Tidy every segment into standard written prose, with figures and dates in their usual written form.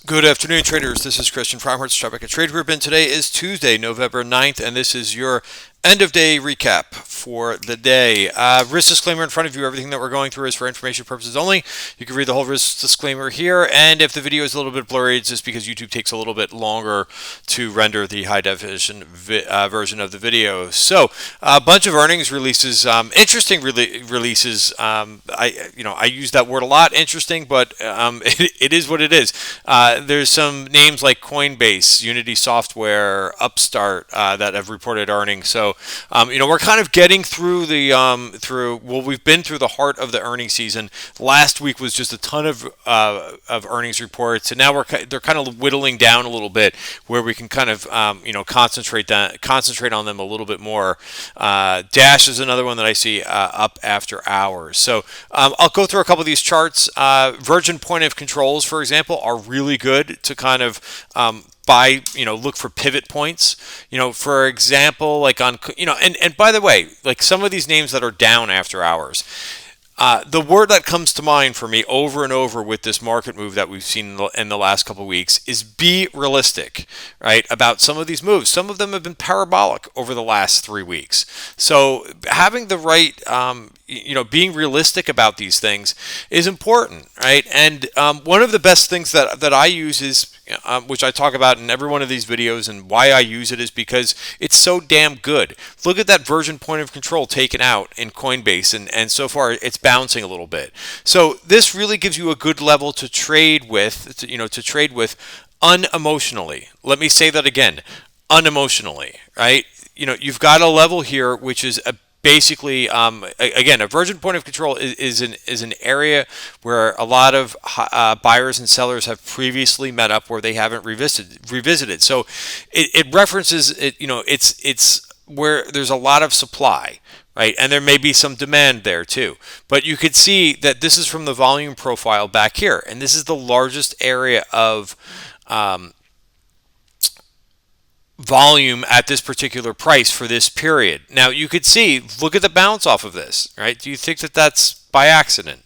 Good afternoon, traders. This is Christian from Market Trade Group, and today is Tuesday, November 9th, and this is your end-of-day recap for the day. Risk disclaimer in front of you. Everything that we're going through is for information purposes only. You can read the whole risk disclaimer here, and if the video is a little bit blurry, it's just because YouTube takes a little bit longer to render the high-definition version of the video. So, a bunch of earnings releases, interesting releases. I use that word a lot, interesting, but it is what it is. There's some names like Coinbase, Unity Software, Upstart that have reported earnings. So, we're kind of getting through we've been through the heart of the earnings season. Last week was just a ton of earnings reports, and now they're kind of whittling down a little bit, where we can kind of concentrate on them a little bit more. Dash is another one that I see up after hours. So I'll go through a couple of these charts. Virgin point of controls, for example, are really good to kind of look for pivot points. For example, like on, and by the way, like some of these names that are down after hours, the word that comes to mind for me over and over with this market move that we've seen in the last couple of weeks is be realistic, right? About some of these moves. Some of them have been parabolic over the last 3 weeks. So having the right, being realistic about these things is important, right? And one of the best things that I use is, which I talk about in every one of these videos, and why I use it is because it's so damn good. Look at that version point of control taken out in Coinbase, and so far it's bouncing a little bit. So this really gives you a good level to trade with, to trade with unemotionally. Let me say that again, unemotionally, right? You've got a level here which is basically, again, a virgin point of control is an area where a lot of buyers and sellers have previously met up, where they haven't revisited. So it references it. It's where there's a lot of supply, right? And there may be some demand there too. But you could see that this is from the volume profile back here, and this is the largest area of volume at this particular price for this period. Now you could see, look at the bounce off of this, right? Do you think that that's by accident?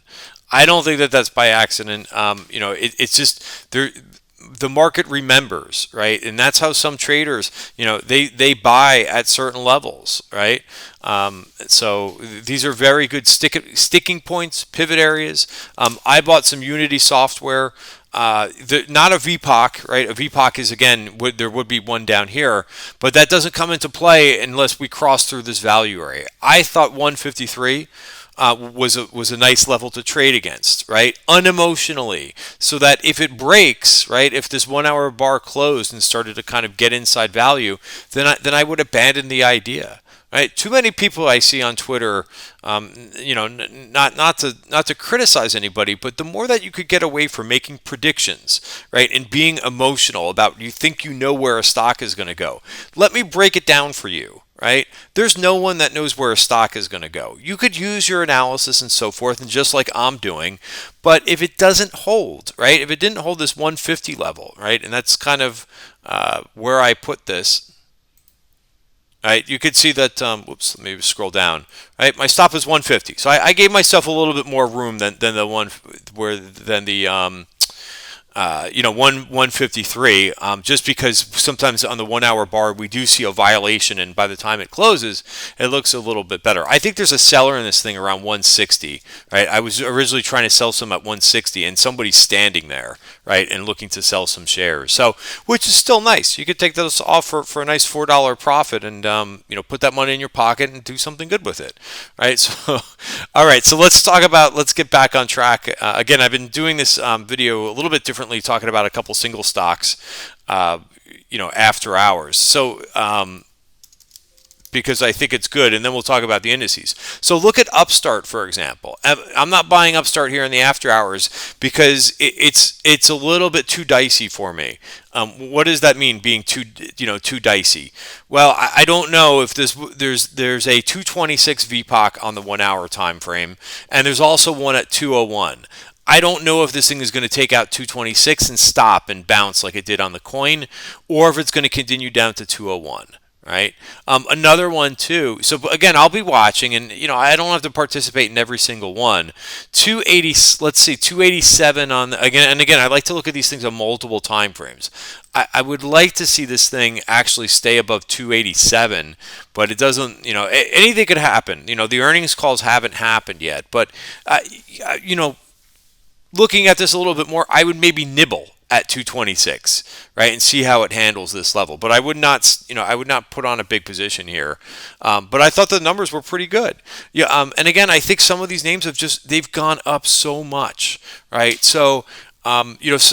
I don't think that that's by accident. It's just there. The market remembers, right? And that's how some traders, they buy at certain levels, right? So these are very good sticking points, pivot areas. I bought some Unity software. Not a VPOC, right? A VPOC is, again, there would be one down here, but that doesn't come into play unless we cross through this value area. I thought 153 was a nice level to trade against, right? Unemotionally, so that if it breaks, right, if this 1 hour bar closed and started to kind of get inside value, then I would abandon the idea. Right, too many people I see on Twitter, not to criticize anybody, but the more that you could get away from making predictions, right, and being emotional about you think you know where a stock is going to go. Let me break it down for you. Right? There's no one that knows where a stock is going to go. You could use your analysis and so forth, and just like I'm doing, but if it doesn't hold, right? If it didn't hold this 150 level, right, and that's kind of where I put this. Right, you could see that. Whoops, let me scroll down. Right, my stop is 150, so I gave myself a little bit more room than the one where than the 153, just because sometimes on the 1 hour bar we do see a violation, and by the time it closes, it looks a little bit better. I think there's a seller in this thing around 160, right? I was originally trying to sell some at 160, and somebody's standing there, right, and looking to sell some shares. So, which is still nice. You could take those off for a nice $4 profit, and put that money in your pocket and do something good with it, right? So, all right. So let's get back on track. Again, I've been doing this video a little bit differently, talking about a couple single stocks, after hours. So, because I think it's good, and then we'll talk about the indices. So look at Upstart, for example. I'm not buying Upstart here in the after hours because it's a little bit too dicey for me. What does that mean, being too dicey? Well, I don't know if there's a 226 VPOC on the 1 hour time frame, and there's also one at 201. I don't know if this thing is going to take out 226 and stop and bounce like it did on the coin, or if it's going to continue down to 201. right? Another one too. So again, I'll be watching, and I don't have to participate in every single one. 280, let's see, 287 on again, and again, I like to look at these things on multiple time frames. I would like to see this thing actually stay above 287, but it doesn't. Anything could happen. The earnings calls haven't happened yet, but you know, looking at this a little bit more, I would maybe nibble at 226, right, and see how it handles this level. But I would not, I would not put on a big position here. But I thought the numbers were pretty good. Yeah, and again, I think some of these names they've gone up so much, right? So.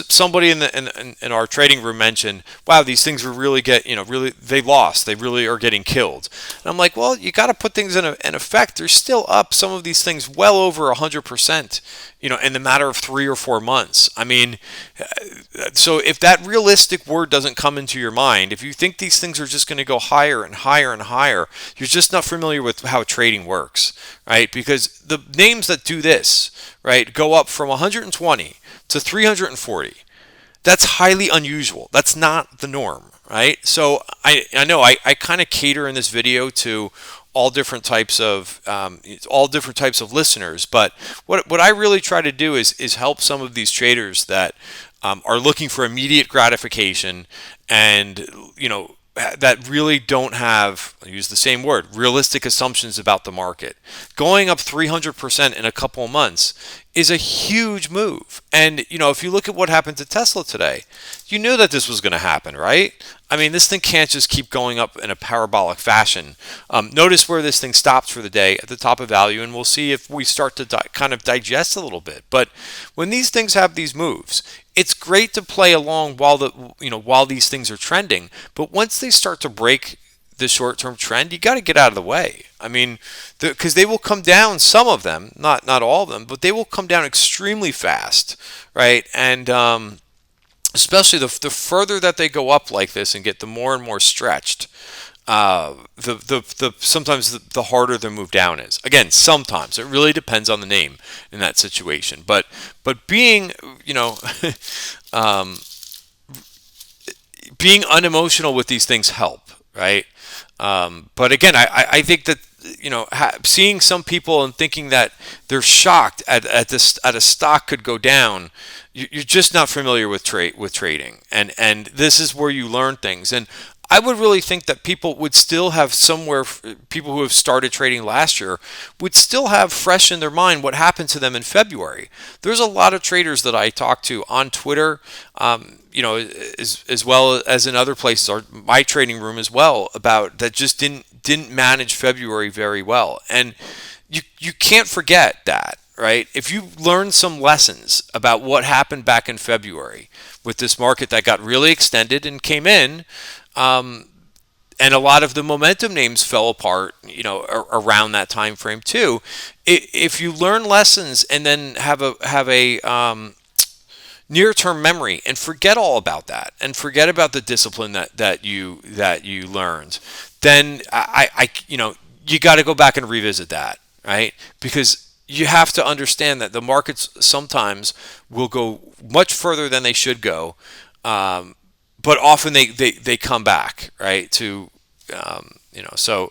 Somebody in our trading room mentioned, "Wow, these things were really they lost. They really are getting killed." And I'm like, "Well, you got to put things in effect. They're still up. Some of these things well over 100%. In the matter of 3 or 4 months. I mean, so if that realistic word doesn't come into your mind, if you think these things are just going to go higher and higher and higher, you're just not familiar with how trading works, right? Because the names that do this, right, go up from 120 to 340. That's highly unusual. That's not the norm, right? So I know I kind of cater in this video to all different types of listeners, but what I really try to do is help some of these traders that are looking for immediate gratification, and that really don't have, I'll use the same word, realistic assumptions about the market. Going up 300% in a couple of months is a huge move. And, if you look at what happened to Tesla today, you knew that this was going to happen, right? I mean, this thing can't just keep going up in a parabolic fashion. Notice where this thing stops for the day at the top of value, and we'll see if we start to kind of digest a little bit. But when these things have these moves, it's great to play along while these things are trending. But once they start to break the short-term trend, you got to get out of the way. I mean, because they will come down, some of them, not all of them, but they will come down extremely fast, right? And especially the further that they go up like this and get the more and more stretched, sometimes the harder the move down is. Again, sometimes it really depends on the name in that situation. But being being unemotional with these things help, right? But again, I think that seeing some people and thinking that they're shocked at a stock could go down, you're just not familiar with trading, and this is where you learn things. And I would really think that people would still have people who have started trading last year would still have fresh in their mind what happened to them in February. There's a lot of traders that I talk to on Twitter, as well as in other places, or my trading room as well, about that just didn't manage February very well. And you can't forget that, right? If you learn some lessons about what happened back in February with this market that got really extended and came in, and a lot of the momentum names fell apart, around that time frame too. If you learn lessons and then have a near-term memory and forget all about that and forget about the discipline that you learned, then you got to go back and revisit that, right? Because you have to understand that the markets sometimes will go much further than they should go. But often they come back, right, to, so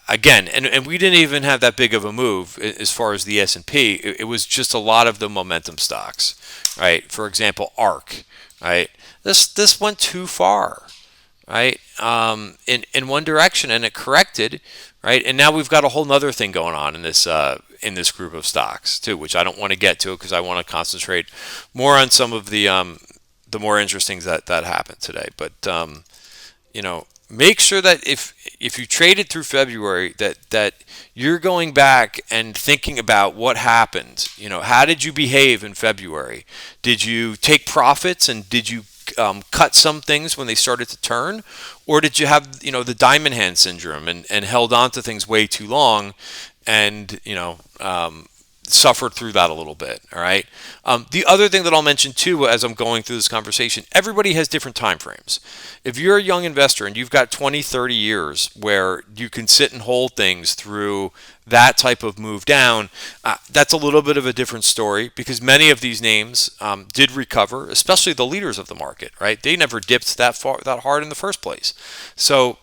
again, and we didn't even have that big of a move as far as the S&P. It was just a lot of the momentum stocks, right? For example, ARK, right? This went too far, right, in one direction, and it corrected, right? And now we've got a whole nother thing going on in this group of stocks too, which I don't want to get to because I want to concentrate more on some of the more interesting that happened today. But make sure that if you traded through February, that you're going back and thinking about what happened. How did you behave in February? Did you take profits, and did you cut some things when they started to turn, or did you have the diamond hand syndrome and held on to things way too long, and suffered through that a little bit? All right. The other thing that I'll mention too, as I'm going through this conversation, everybody has different time frames. If you're a young investor and you've got 20, 30 years where you can sit and hold things through that type of move down, that's a little bit of a different story, because many of these names did recover, especially the leaders of the market, right? They never dipped that hard in the first place. So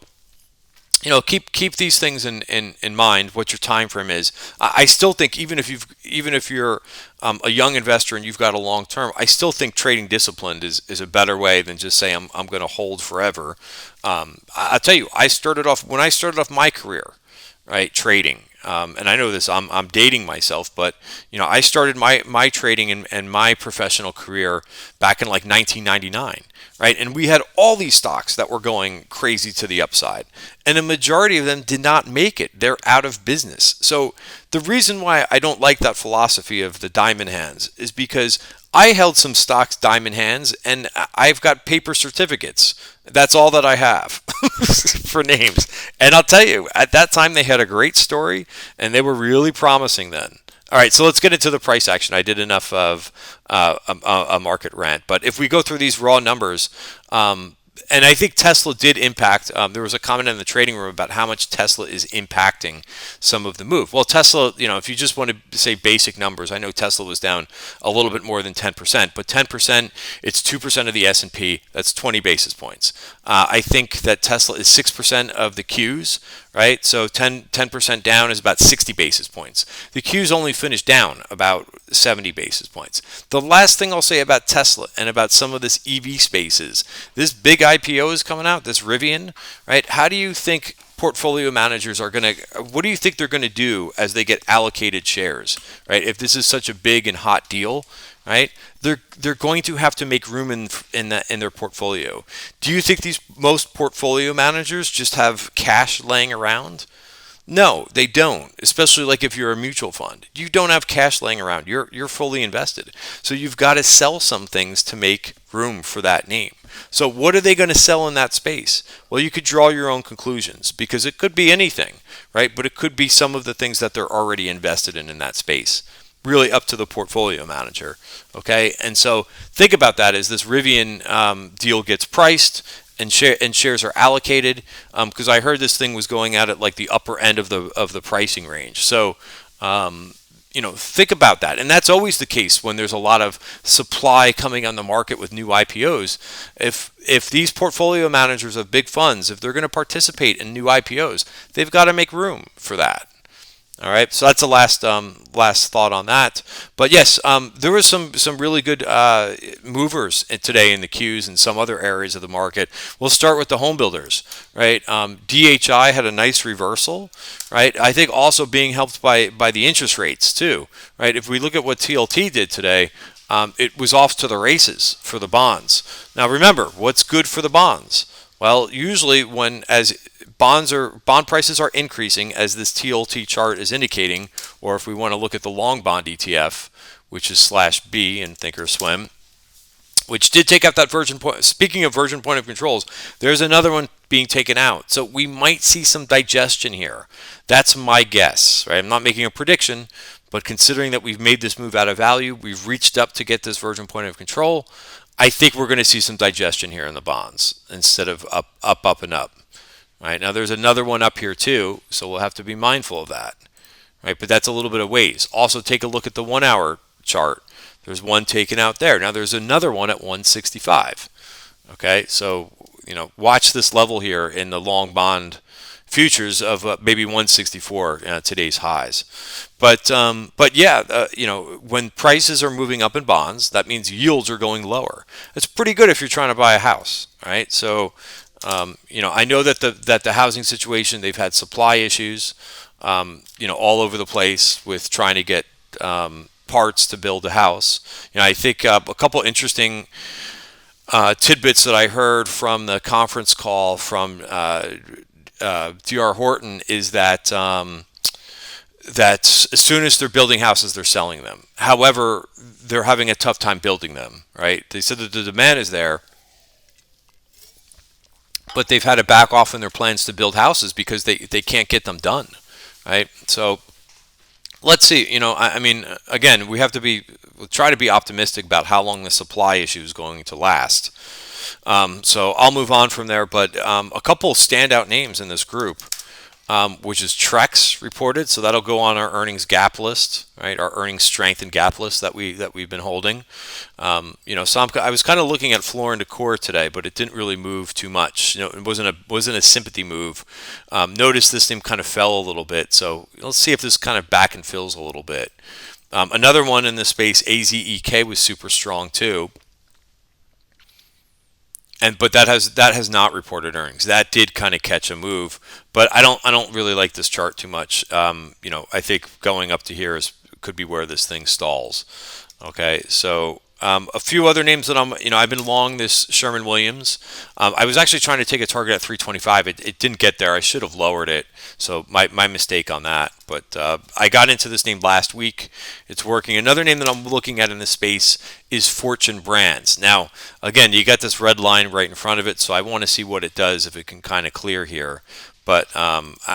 keep these things in mind. What your time frame is. I still think even if you're a young investor and you've got a long term, I still think trading disciplined is a better way than just say I'm going to hold forever. I'll tell you, I started off when I started off my career, right, trading. And I know this, I'm dating myself, but I started my trading and my professional career back in like 1999, right? And we had all these stocks that were going crazy to the upside, and a majority of them did not make it. They're out of business. So the reason why I don't like that philosophy of the diamond hands is because I held some stocks diamond hands, and I've got paper certificates. That's all that I have for names. And I'll tell you, at that time, they had a great story, and they were really promising then. All right, so let's get into the price action. I did enough of a market rant. But if we go through these raw numbers, and I think Tesla did impact. There was a comment in the trading room about how much Tesla is impacting some of the move. Well, Tesla, if you just want to say basic numbers, I know Tesla was down a little bit more than 10%, but 10%, it's 2% of the S&P. That's 20 basis points. I think that Tesla is 6% of the Qs, right? So 10% down is about 60 basis points. The Qs only finished down about 70 basis points. The last thing I'll say about Tesla and about some of this EV space is this big IPO is coming out, this Rivian, right? How do you think portfolio managers are going to, what do you think they're going to do as they get allocated shares, right? If this is such a big and hot deal, right? They're going to have to make room in their portfolio. Do you think most portfolio managers just have cash laying around? No, they don't. Especially like if you're a mutual fund, you don't have cash laying around. You're fully invested, so you've got to sell some things to make room for that name. So what are they going to sell in that space? Well, you could draw your own conclusions because it could be anything, right? But it could be some of the things that they're already invested in that space. Really up to the portfolio manager, okay? And so think about that as this Rivian deal gets priced and shares are allocated, because I heard this thing was going out at like the upper end of the pricing range. So think about that, and that's always the case when there's a lot of supply coming on the market with new IPOs. If these portfolio managers of big funds, if they're going to participate in new IPOs, they've got to make room for that. All right, so that's the last thought on that. But yes, there was some really good movers today in the Qs and some other areas of the market. We'll start with the home builders, right? DHI had a nice reversal, right? I think also being helped by the interest rates too, right? If we look at what TLT did today, it was off to the races for the bonds. Now remember, what's good for the bonds? Well, usually as bond prices are increasing, as this TLT chart is indicating, or if we want to look at the long bond ETF, which is /B in Thinkorswim, which did take out that version point. Speaking of version point of controls, there's another one being taken out. So we might see some digestion here. That's my guess, right? I'm not making a prediction, but considering that we've made this move out of value, we've reached up to get this version point of control, I think we're going to see some digestion here in the bonds instead of up, and up. Right, now there's another one up here too, so we'll have to be mindful of that. Right, but that's a little bit of ways. Also take a look at the 1 hour chart. There's one taken out there. Now there's another one at 165. Okay, so watch this level here in the long bond futures of maybe 164, today's highs. But yeah, when prices are moving up in bonds, that means yields are going lower. It's pretty good if you're trying to buy a house, right? So I know that the housing situation, they've had supply issues, all over the place with trying to get parts to build a house. I think a couple interesting tidbits that I heard from the conference call from D.R. Horton is that as soon as they're building houses, they're selling them. However, they're having a tough time building them, right? They said that the demand is there, but they've had to back off in their plans to build houses because they can't get them done, right? So let's see. I mean, again, we'll try to be optimistic about how long the supply issue is going to last. So I'll move on from there, but a couple standout names in this group. which is Trex reported. So that'll go on our earnings gap list, right? Our earnings strength and gap list that we've been holding. So I was kind of looking at Floor and Decor today, but it didn't really move too much. It wasn't a sympathy move. Notice this thing kind of fell a little bit. So let's see if this kind of back and fills a little bit. Another one in this space, AZEK, was super strong too. But that has not reported earnings. That did kind of catch a move, but I don't really like this chart too much. I think going up to here could be where this thing stalls. Okay, so a few other names that I've been long this Sherman-Williams. I was actually trying to take a target at 325. It didn't get there. I should have lowered it. So my mistake on that. But I got into this name last week. It's working. Another name that I'm looking at in this space is Fortune Brands. Now, again, you got this red line right in front of it, so I want to see what it does if it can kind of clear here. But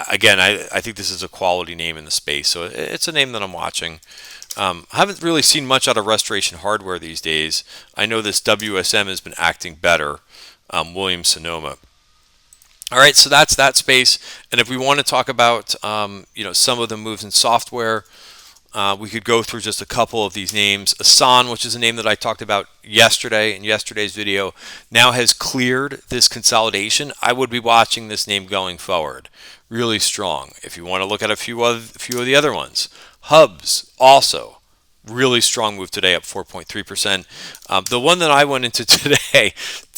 again, I think this is a quality name in the space, so it's a name that I'm watching. I haven't really seen much out of Restoration Hardware these days. I know this WSM has been acting better, Williams-Sonoma. All right, so that's that space. And if we want to talk about some of the moves in software, we could go through just a couple of these names. Asan, which is a name that I talked about yesterday in yesterday's video, now has cleared this consolidation. I would be watching this name going forward. Really strong. If you want to look at a few of the other ones, Hubs also really strong move today, up 4.3%. The one that I went into today,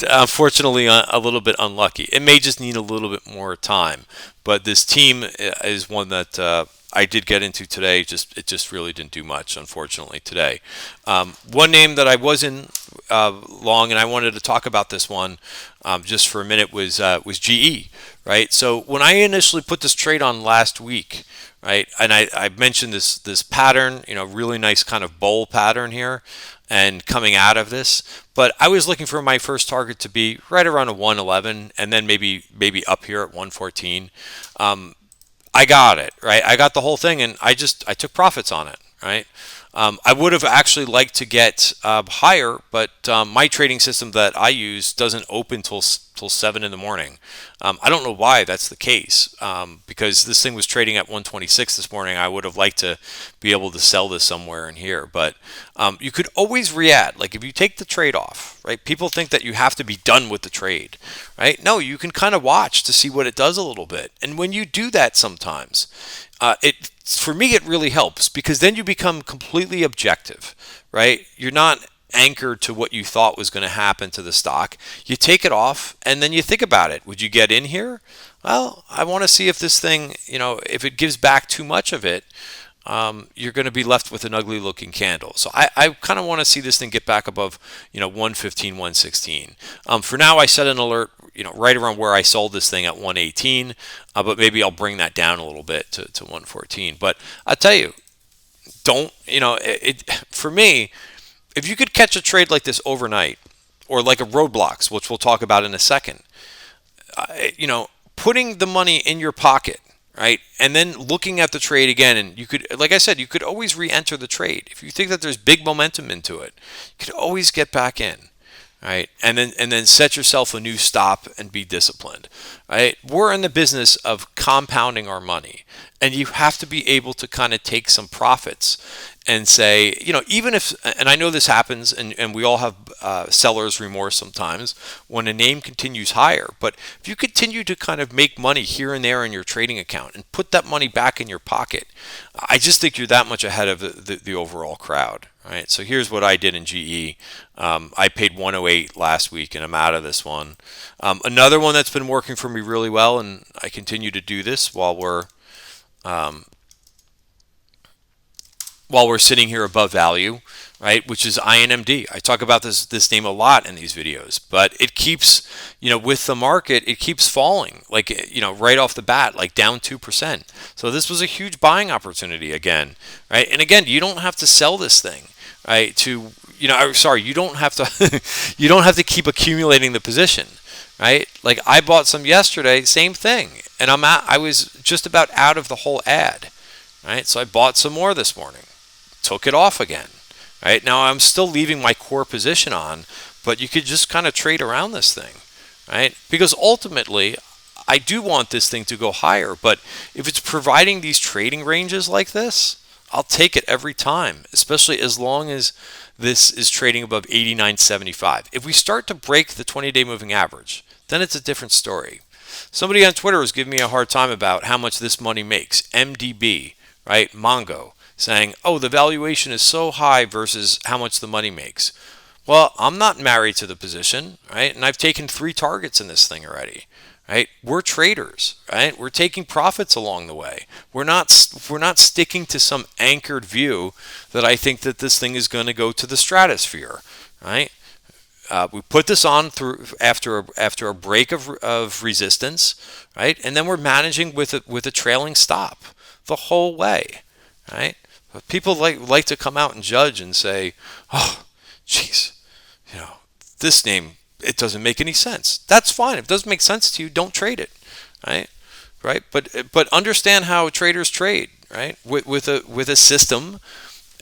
unfortunately, a little bit unlucky. It may just need a little bit more time, but this team is one that I did get into today. It just really didn't do much, unfortunately, today. One name that I was in long, and I wanted to talk about this one just for a minute, was GE, right? So when I initially put this trade on last week, right, and I mentioned this pattern, really nice kind of bowl pattern here, and coming out of this, but I was looking for my first target to be right around a 111, and then maybe up here at 114. I got it, right? I got the whole thing, and I took profits on it, right? I would have actually liked to get higher, but my trading system that I use doesn't open till 7 in the morning. I don't know why that's the case, because this thing was trading at 126 this morning. I would have liked to be able to sell this somewhere in here, but you could always re-add. Like if you take the trade off, right? People think that you have to be done with the trade, right? No, you can kind of watch to see what it does a little bit, and when you do that, sometimes for me it really helps, because then you become completely objective, right? You're not anchored to what you thought was going to happen to the stock. You take it off and then you think about it. Would you get in here? Well, I want to see if this thing, if it gives back too much of it, you're going to be left with an ugly looking candle. So I kind of want to see this thing get back above 115, 116. For now, I set an alert right around where I sold this thing at 118, but maybe I'll bring that down a little bit to 114. But I'll tell you, for me, if you could catch a trade like this overnight, or like a roadblocks, which we'll talk about in a second, putting the money in your pocket, right, and then looking at the trade again, and you could, like I said, you could always re-enter the trade. If you think that there's big momentum into it, you could always get back in, right, and then set yourself a new stop and be disciplined, right? We're in the business of compounding our money, and you have to be able to kind of take some profits and say, even if, and I know this happens, and we all have seller's remorse sometimes when a name continues higher, but if you continue to kind of make money here and there in your trading account and put that money back in your pocket, I just think you're that much ahead of the overall crowd, right? So here's what I did in GE. I paid 108 last week, and I'm out of this one. Another one that's been working for me really well, and I continue to do this while we're sitting here above value, right, which is INMD. I talk about this name a lot in these videos, but it keeps, with the market, it keeps falling, like, right off the bat, like down 2%. So this was a huge buying opportunity again, right? And again, you don't have to sell this thing, right, you don't have to, you don't have to keep accumulating the position, right? Like I bought some yesterday, same thing, and I was just about out of the whole ad, right? So I bought some more this morning. Took it off again, right? Now I'm still leaving my core position on, but you could just kind of trade around this thing, right? Because ultimately, I do want this thing to go higher, but if it's providing these trading ranges like this, I'll take it every time, especially as long as this is trading above 89.75. If we start to break the 20-day moving average, then it's a different story. Somebody on Twitter was giving me a hard time about how much this money makes. MDB, right? Mongo, saying, oh, the valuation is so high versus how much the money makes. Well, I'm not married to the position, right? And I've taken 3 targets in this thing already. Right? We're traders, right? We're taking profits along the way. We're not sticking to some anchored view that I think that this thing is going to go to the stratosphere, right? We put this on through after a break of resistance, right? And then we're managing with a trailing stop the whole way, right? But people like to come out and judge and say, oh, geez, this name, it doesn't make any sense. That's fine. If it doesn't make sense to you, don't trade it, right? Right. But understand how traders trade, right? With a system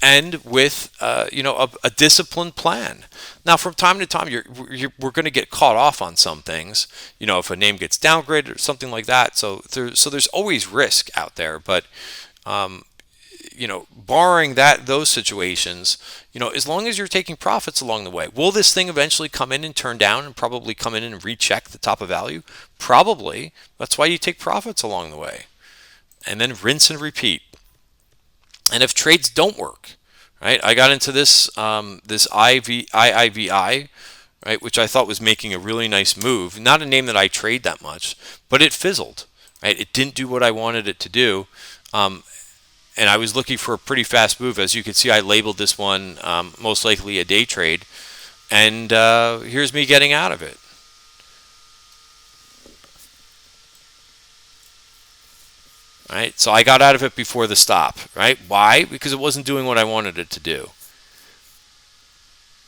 and with a disciplined plan. Now, from time to time, we're going to get caught off on some things. If a name gets downgraded or something like that. So there's always risk out there, but barring those situations, as long as you're taking profits along the way, will this thing eventually come in and turn down and probably come in and recheck the top of value? Probably. That's why you take profits along the way. And then rinse and repeat. And if trades don't work, right? I got into this this IIVI, right, which I thought was making a really nice move. Not a name that I trade that much, but it fizzled, right? It didn't do what I wanted it to do. And I was looking for a pretty fast move. As you can see, I labeled this one most likely a day trade. And here's me getting out of it. Right? So I got out of it before the stop. Right? Why? Because it wasn't doing what I wanted it to do.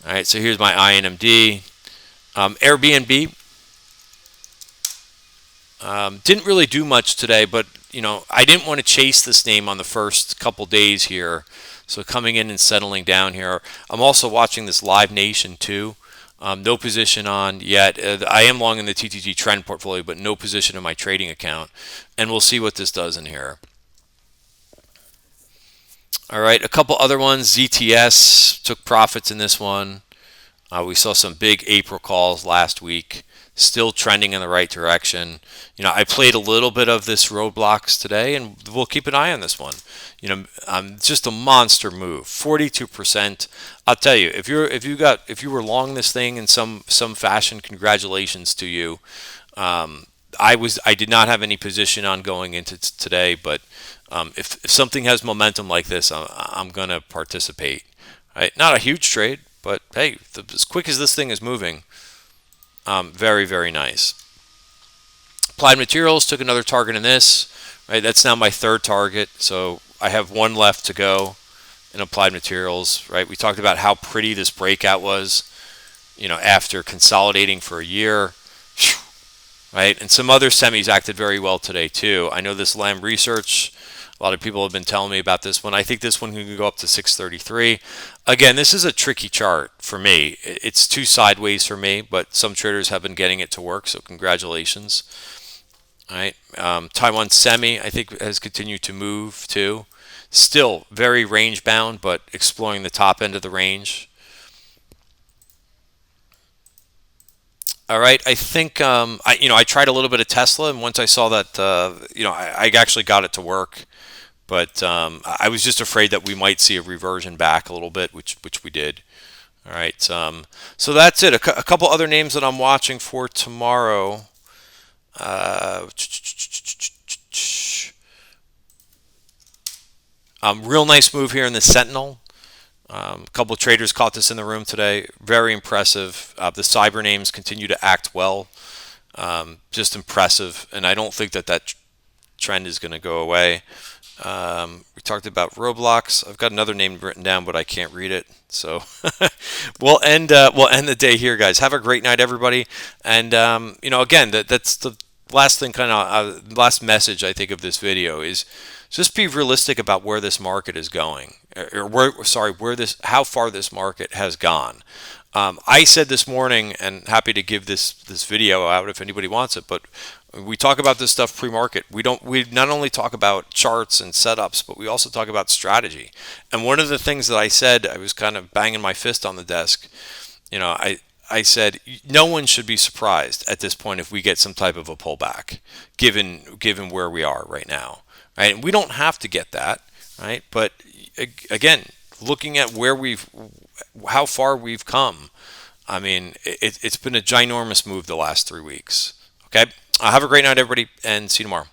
All right, so here's my INMD. Airbnb. Didn't really do much today, but I didn't want to chase this name on the first couple days here. So coming in and settling down here. I'm also watching this Live Nation too. No position on yet. I am long in the TTG trend portfolio, but no position in my trading account. And we'll see what this does in here. All right, a couple other ones. ZTS took profits in this one. We saw some big April calls last week. Still trending in the right direction. I played a little bit of this roadblocks today, and we'll keep an eye on this one. Just a monster move, 42%. I'll tell you, if you were long this thing in some fashion, congratulations to you. I did not have any position on going into today, but if something has momentum like this, I'm gonna participate. Right? Not a huge trade, but hey, as quick as this thing is moving. Very, very nice. Applied Materials took another target in this. Right, that's now my 3rd target, so I have 1 left to go in Applied Materials. Right, we talked about how pretty this breakout was. After consolidating for a year. Right, and some other semis acted very well today too. I know this Lam Research. A lot of people have been telling me about this one. I think this one can go up to 633. Again, this is a tricky chart for me. It's too sideways for me, but some traders have been getting it to work, so congratulations. All right, Taiwan Semi, I think, has continued to move too. Still very range bound, but exploring the top end of the range. All right, I think I tried a little bit of Tesla, and once I saw that I actually got it to work. But I was just afraid that we might see a reversion back a little bit, which we did. All right, so that's it. A couple other names that I'm watching for tomorrow. Real nice move here in the Sentinel. A couple of traders caught this in the room today. Very impressive. The cyber names continue to act well. Just impressive, and I don't think that trend is going to go away. We talked about Roblox. I've got another name written down, but I can't read it. So we'll end the day here, guys. Have a great night, everybody. And again, that's the last thing, last message I think of this video is just be realistic about where this market is going, or how far this market has gone. I said this morning, and happy to give this video out if anybody wants it, but We talk about this stuff pre-market. We not only talk about charts and setups, but we also talk about strategy. And one of the things that I said, I was kind of banging my fist on the desk. I said no one should be surprised at this point if we get some type of a pullback, given where we are right now. Right? And we don't have to get that, right? But again, looking at how far we've come, I mean, it's been a ginormous move the last 3 weeks. Okay, have a great night, everybody, and see you tomorrow.